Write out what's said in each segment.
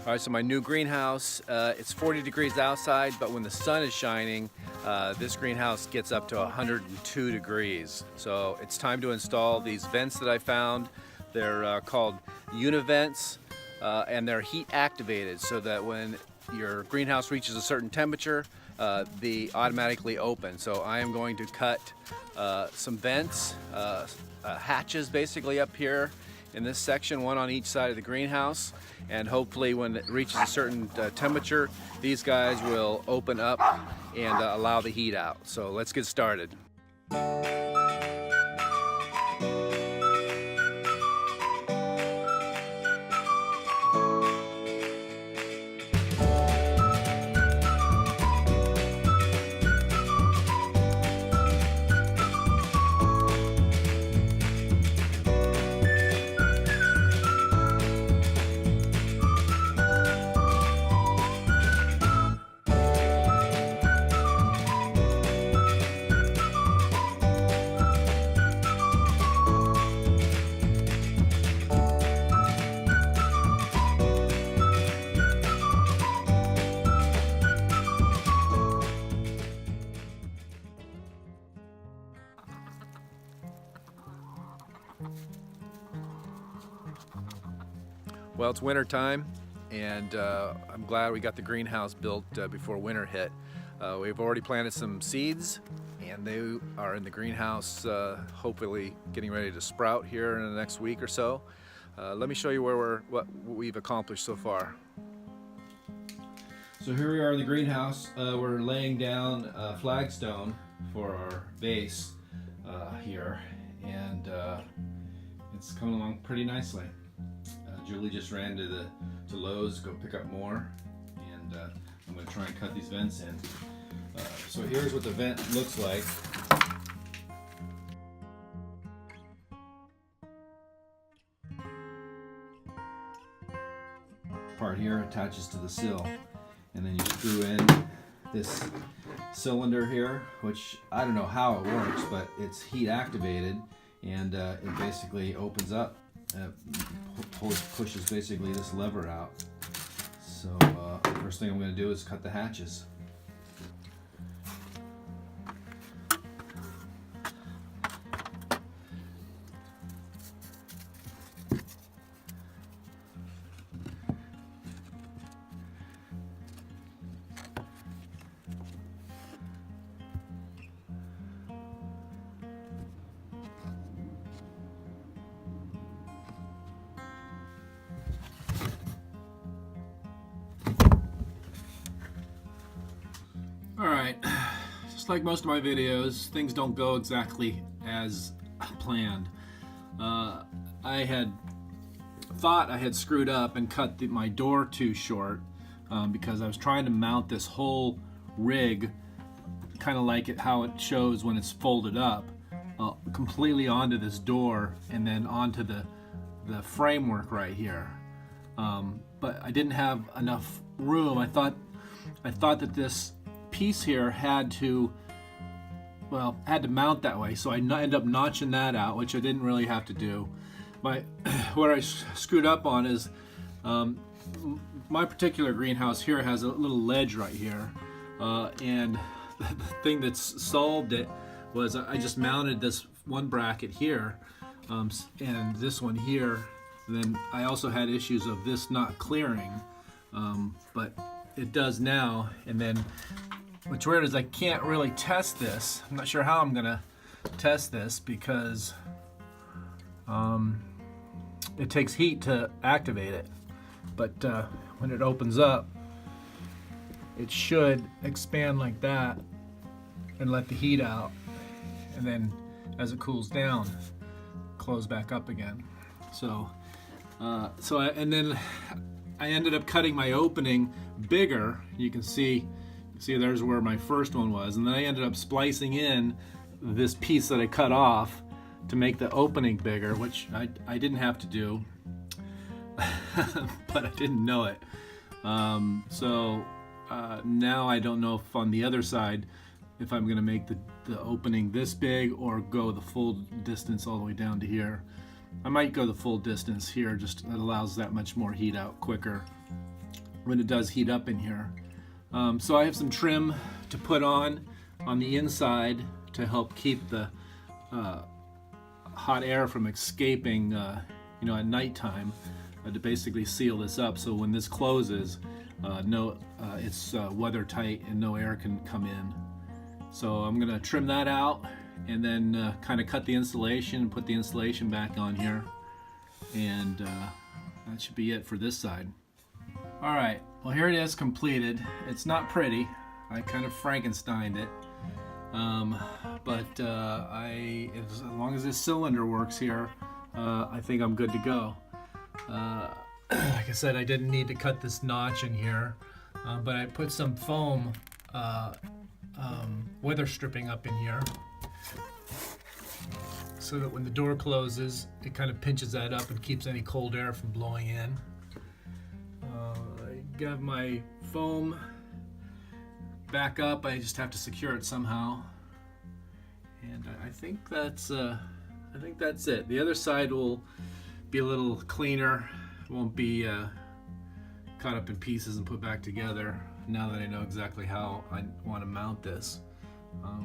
All right, so my new greenhouse, it's 40 degrees outside, but when the sun is shining, this greenhouse gets up to 102 degrees. So it's time to install these vents that I found. They're called Univents, and they're heat activated so that when your greenhouse reaches a certain temperature, they automatically open. So I am going to cut some vents, hatches basically up here in this section, one on each side of the greenhouse, and hopefully when it reaches a certain temperature, these guys will open up and allow the heat out. So let's get started. Well, it's winter time, and I'm glad we got the greenhouse built before winter hit. We've already planted some seeds, and they are in the greenhouse, hopefully getting ready to sprout here in the next week or so. Let me show you what we've accomplished so far. So here we are in the greenhouse. We're laying down flagstone for our base here, and it's coming along pretty nicely. Julie just ran to Lowe's, go pick up more, and I'm going to try and cut these vents in. So here's what the vent looks like. Part here attaches to the sill, and then you screw in this cylinder here, which I don't know how it works, but it's heat activated, and it basically opens up. Pushes basically this lever out. So first thing I'm going to do is cut the hatches. Alright, just like most of my videos, things don't go exactly as planned. I had thought I had screwed up and cut my door too short because I was trying to mount this whole rig, kind of like how it shows when it's folded up, completely onto this door and then onto the framework right here. But I didn't have enough room. I thought that this piece here had to mount that way, so I ended up notching that out, which I didn't really have to do. What I screwed up on is my particular greenhouse here has a little ledge right here, and the thing that's solved it was I just mounted this one bracket here and this one here, and then I also had issues of this not clearing, but it does now. And then what's weird is I can't really test this. I'm not sure how I'm gonna test this because it takes heat to activate it, but when it opens up it should expand like that and let the heat out, and then as it cools down close back up again. So then I ended up cutting my opening bigger. You can see there's where my first one was, and then I ended up splicing in this piece that I cut off to make the opening bigger, which I didn't have to do, but I didn't know it. Now I don't know if on the other side if I'm going to make the opening this big or go the full distance all the way down to here. I might go the full distance here, just it allows that much more heat out quicker. when it does heat up in here. So I have some trim to put on the inside to help keep the hot air from escaping at nighttime, to basically seal this up so when this closes, it's weather tight and no air can come in. So I'm gonna trim that out and then kind of cut the insulation and put the insulation back on here, and that should be it for this side. All right, well, here it is completed. It's not pretty. I kind of Frankensteined it, but as long as this cylinder works here, I think I'm good to go. Like I said, I didn't need to cut this notch in here, but I put some foam weather stripping up in here so that when the door closes, it kind of pinches that up and keeps any cold air from blowing in. I got my foam back up. I just have to secure it somehow, and I think that's it. The other side will be a little cleaner. It won't be cut up in pieces and put back together now that I know exactly how I want to mount this.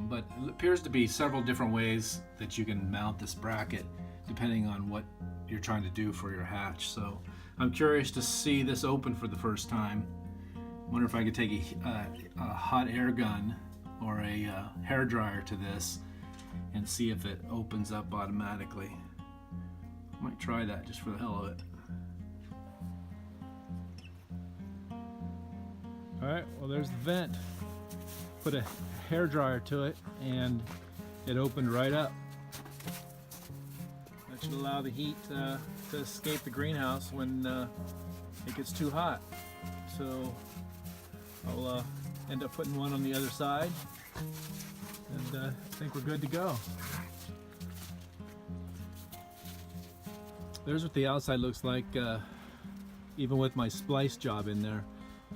But it appears to be several different ways that you can mount this bracket depending on what you're trying to do for your hatch. So I'm curious to see this open for the first time. I wonder if I could take a hot air gun or a hair dryer to this and see if it opens up automatically. I might try that just for the hell of it. Alright, well, there's the vent. Put a hair dryer to it and it opened right up. That should allow the heat to escape the greenhouse when it gets too hot. So I'll end up putting one on the other side, and I think we're good to go. There's what the outside looks like, even with my splice job in there.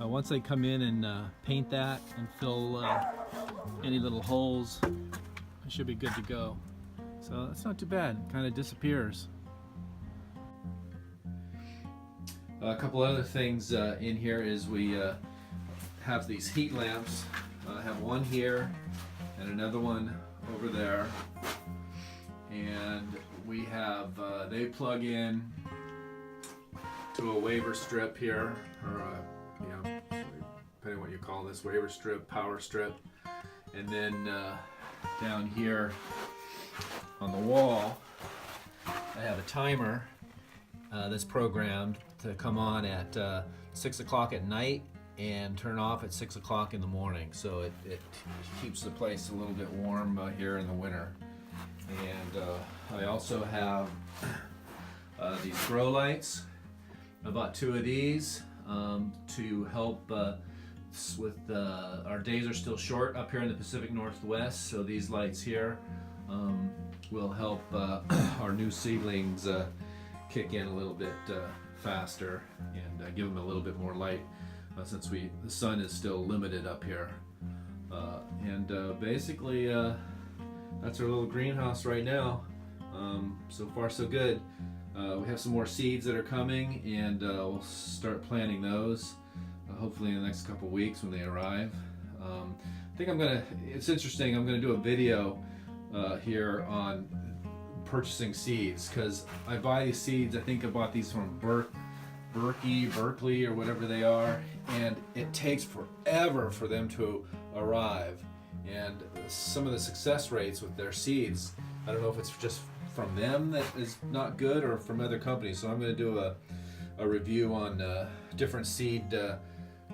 Once I come in and paint that and fill any little holes, I should be good to go. So that's not too bad. It kind of disappears. A couple other things in here is we have these heat lamps. I have one here and another one over there, and we have they plug in to a waiver strip here, or depending on what you call this, waiver strip, power strip, and then down here on the wall I have a timer that's programmed to come on at 6 o'clock at night and turn off at 6 o'clock in the morning, so it keeps the place a little bit warm here in the winter. And I also have these grow lights. I bought 2 of these to help with our days are still short up here in the Pacific Northwest, so these lights here will help our new seedlings kick in a little bit faster and give them a little bit more light since the sun is still limited up here. Basically that's our little greenhouse right now. So far so good. We have some more seeds that are coming, and we'll start planting those hopefully in the next couple weeks when they arrive. I think it's interesting, I'm gonna do a video here on purchasing seeds, because I buy these seeds. I think I bought these from Berkeley or whatever they are, and it takes forever for them to arrive. And some of the success rates with their seeds, I don't know if it's just from them that is not good or from other companies. So I'm going to do a review on different seed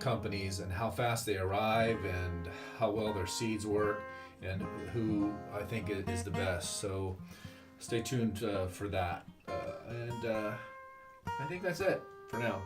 companies and how fast they arrive and how well their seeds work and who I think is the best. So stay tuned for that. I think that's it for now.